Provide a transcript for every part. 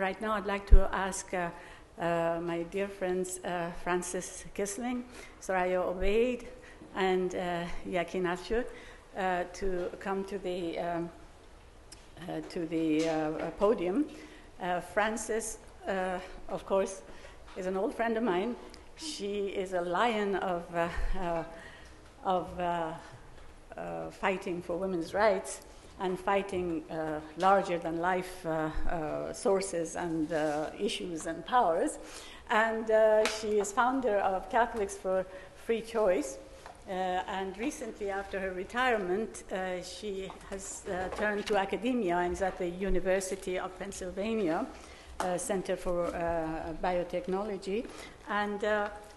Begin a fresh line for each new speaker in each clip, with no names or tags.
right now I'd like to ask my dear friends Francis Kissling, Soraya Obeid, and Yakin Afshur to come to the podium. Francis, of course, is an old friend of mine. She is a lion of fighting for women's rights and fighting larger-than-life sources and issues and powers. And she is founder of Catholics for Free Choice. And recently, after her retirement, she has turned to academia and is at the University of Pennsylvania Center for Biotechnology. And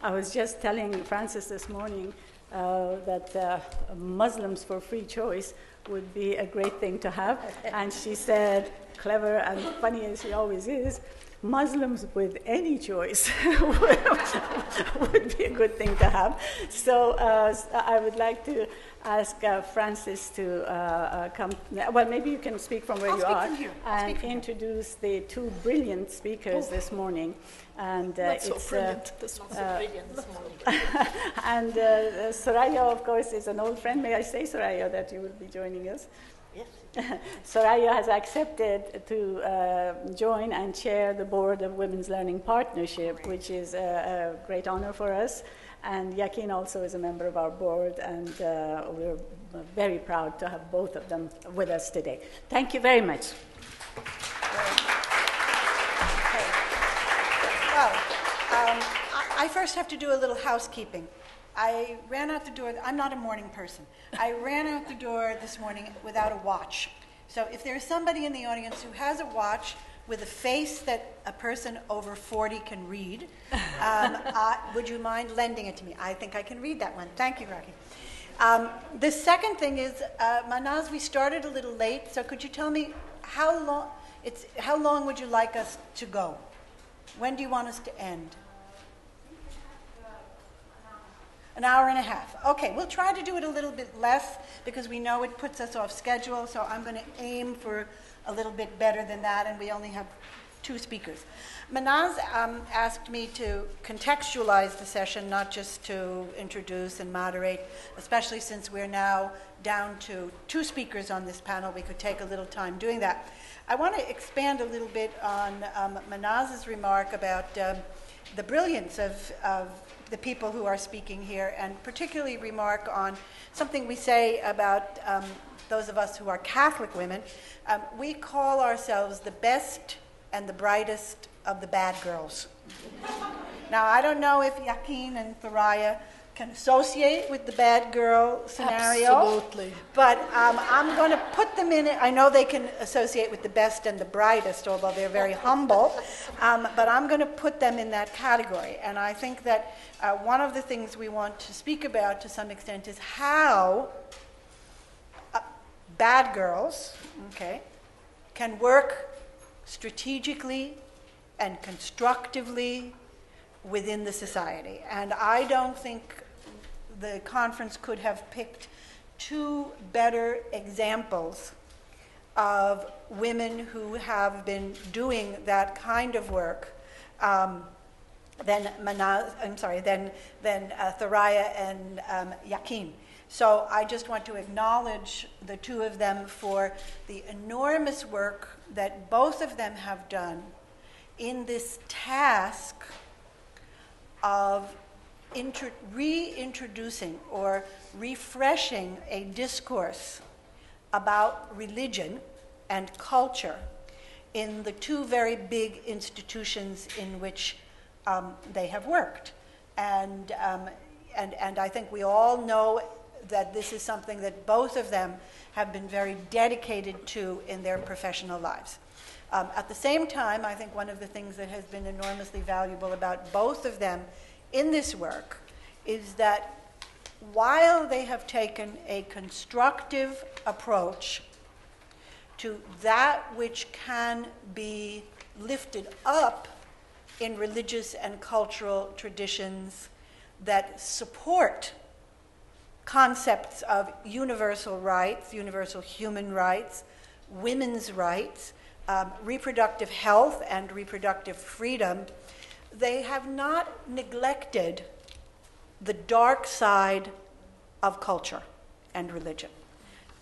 I was just telling Francis this morning that Muslims for Free Choice would be a great thing to have. And she said, clever and funny as she always is, Muslims with any choice would be a good thing to have. So I would like to ask Francis to come. Well, maybe you can speak from where you are and introduce the two brilliant speakers this morning. And
Not so brilliant. This one's so brilliant this morning.
And Soraya, of course, is an old friend. May I say, Soraya, that you will be joining us?
Yes.
Soraya has accepted to join and chair the board of Women's Learning Partnership, which is a great honor for us. And Yakin also is a member of our board, and we're very proud to have both of them with us today. Thank you very much.
Well, I first have to do a little housekeeping. I ran out the door. I'm not a morning person. I ran out the door this morning without a watch. So if there's somebody in the audience who has a watch with a face that a person over 40 can read, would you mind lending it to me? I think I can read that one. Thank you, Rocky. The second thing is, Manaz, we started a little late, so could you tell me how long would you like us to go? When do you want us to end? An hour and a half. Okay, we'll try to do it a little bit less because we know it puts us off schedule, so I'm going to aim for a little bit better than that, and we only have two speakers. Manaz asked me to contextualize the session, not just to introduce and moderate, especially since we're now down to two speakers on this panel. We could take a little time doing that. I want to expand a little bit on Manaz's remark about the brilliance of the people who are speaking here, and particularly remark on something we say about those of us who are Catholic women. We call ourselves the best and the brightest of the bad girls. Now, I don't know if Yakin and Thoraya can associate with the bad girl scenario.
Absolutely.
But I'm going to put them in it. I know they can associate with the best and the brightest, although they're very humble. But I'm going to put them in that category. And I think that one of the things we want to speak about to some extent is how bad girls, can work strategically and constructively within the society. And I don't think the conference could have picked two better examples of women who have been doing that kind of work than Thoraya and Yakin. So I just want to acknowledge the two of them for the enormous work that both of them have done in this task of reintroducing or refreshing a discourse about religion and culture in the two very big institutions in which they have worked. And I think we all know that this is something that both of them have been very dedicated to in their professional lives. At the same time, I think one of the things that has been enormously valuable about both of them in this work is that while they have taken a constructive approach to that which can be lifted up in religious and cultural traditions that support concepts of universal rights, universal human rights, women's rights, reproductive health and reproductive freedom, they have not neglected the dark side of culture and religion.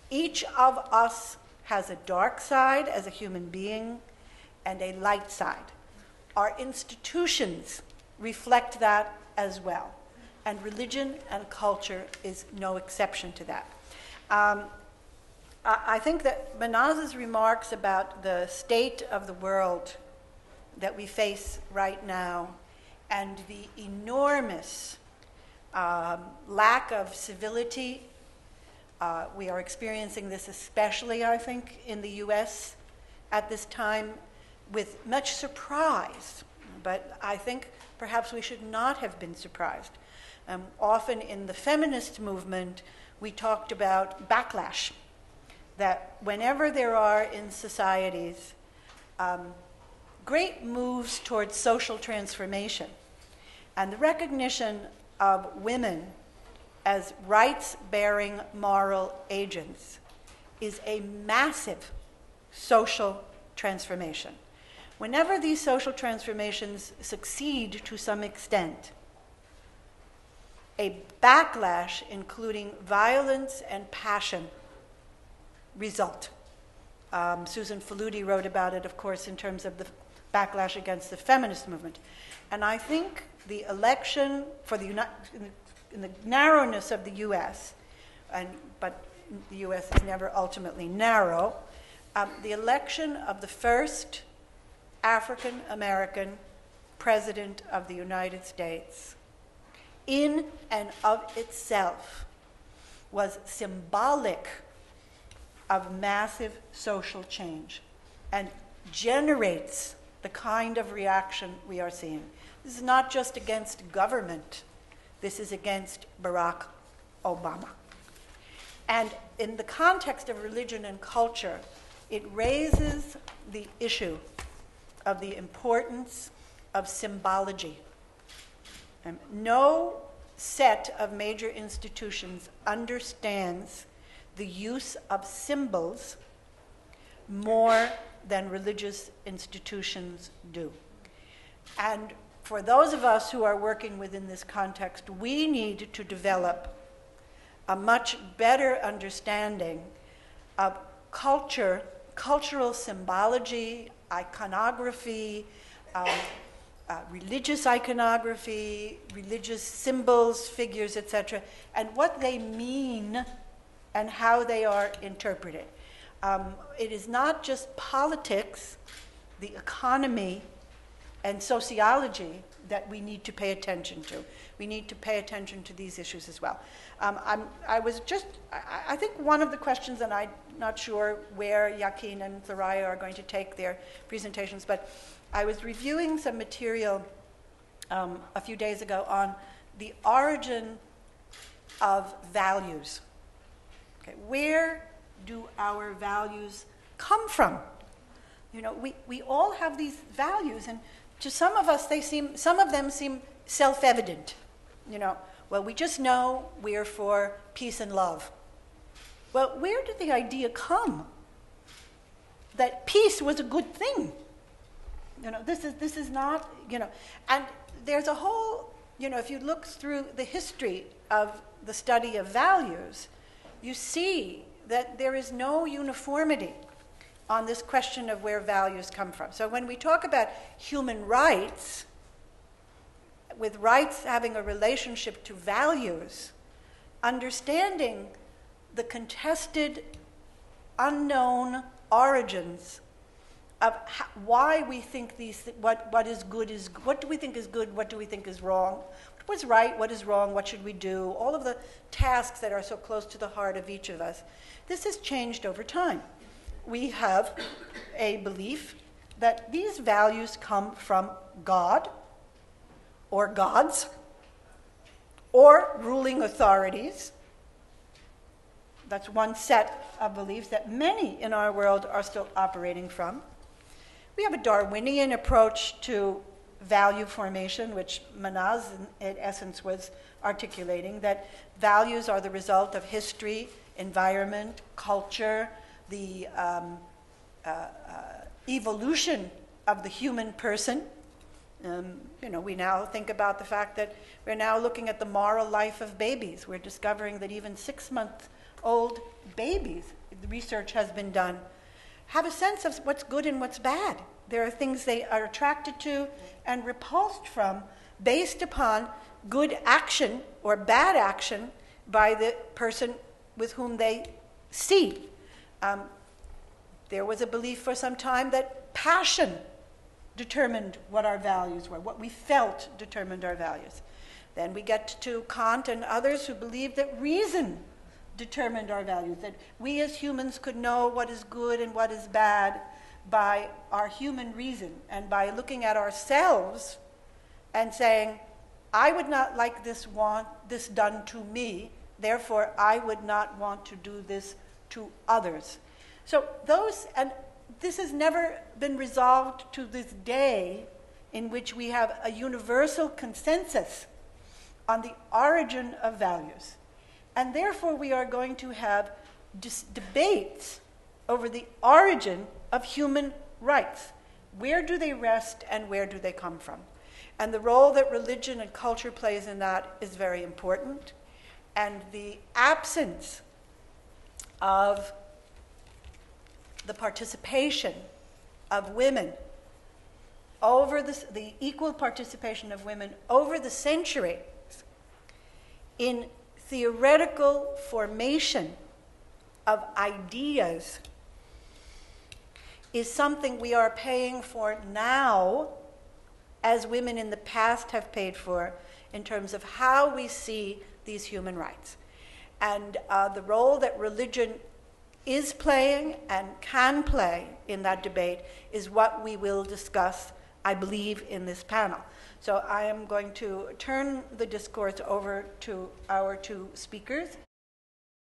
Each of us has a dark side as a human being and a light side. Our institutions reflect that as well, and religion and culture is no exception to that. I think that Manaz's remarks about the state of the world that we face right now and the enormous lack of civility, we are experiencing this especially, I think, in the US at this time with much surprise, but I think perhaps we should not have been surprised. Often in the feminist movement, we talked about backlash, that whenever there are in societies great moves towards social transformation and the recognition of women as rights-bearing moral agents is a massive social transformation. Whenever these social transformations succeed to some extent, a backlash, including violence and passion, result. Susan Faludi wrote about it, of course, in terms of the backlash against the feminist movement. And I think the election for in the narrowness of the U.S., but the U.S. is never ultimately narrow, the election of the first African American president of the United States, in and of itself, was symbolic of massive social change and generates the kind of reaction we are seeing. This is not just against government. This is against Barack Obama. And in the context of religion and culture, it raises the issue of the importance of symbology. No set of major institutions understands the use of symbols more than religious institutions do. And for those of us who are working within this context, we need to develop a much better understanding of culture, cultural symbology, iconography, religious iconography, religious symbols, figures, etc., and what they mean and how they are interpreted. It is not just politics, the economy, and sociology that we need to pay attention to. We need to pay attention to these issues as well. I think one of the questions, and I'm not sure where Yakin and Thoraya are going to take their presentations, but I was reviewing some material a few days ago on the origin of values. Okay, where do our values come from? You know, we all have these values, and to some of us, some of them seem self-evident. You know, well, we just know we're for peace and love. Well, where did the idea come that peace was a good thing? You know, this is not, you know, and there's a whole, you know, if you look through the history of the study of values, you see that there is no uniformity on this question of where values come from. So when we talk about human rights, with rights having a relationship to values, understanding the contested, unknown origins of why we think what is good is, what do we think is good, what do we think is wrong, what's right, what is wrong, what should we do, all of the tasks that are so close to the heart of each of us. This has changed over time. We have a belief that these values come from God, or gods, or ruling authorities. That's one set of beliefs that many in our world are still operating from. We have a Darwinian approach to value formation, which Manaz, in essence, was articulating, that values are the result of history, environment, culture, the evolution of the human person. We now think about the fact that we're now looking at the moral life of babies. We're discovering that even 6-month-old babies, the research has been done, have a sense of what's good and what's bad. There are things they are attracted to and repulsed from based upon good action or bad action by the person with whom they see. There was a belief for some time that passion determined what our values were, what we felt determined our values. Then we get to Kant and others who believed that reason determined our values, that we as humans could know what is good and what is bad by our human reason and by looking at ourselves and saying, I would not like this done to me, therefore I would not want to do this to others. So this has never been resolved to this day, in which we have a universal consensus on the origin of values. And therefore we are going to have debates over the origin of human rights. Where do they rest and where do they come from? And the role that religion and culture plays in that is very important. And the absence of the participation of women over the equal participation of women over the centuries in theoretical formation of ideas is something we are paying for now, as women in the past have paid for, in terms of how we see these human rights. And the role that religion is playing and can play in that debate is what we will discuss, I believe, in this panel. So I am going to turn the discourse over to our two speakers.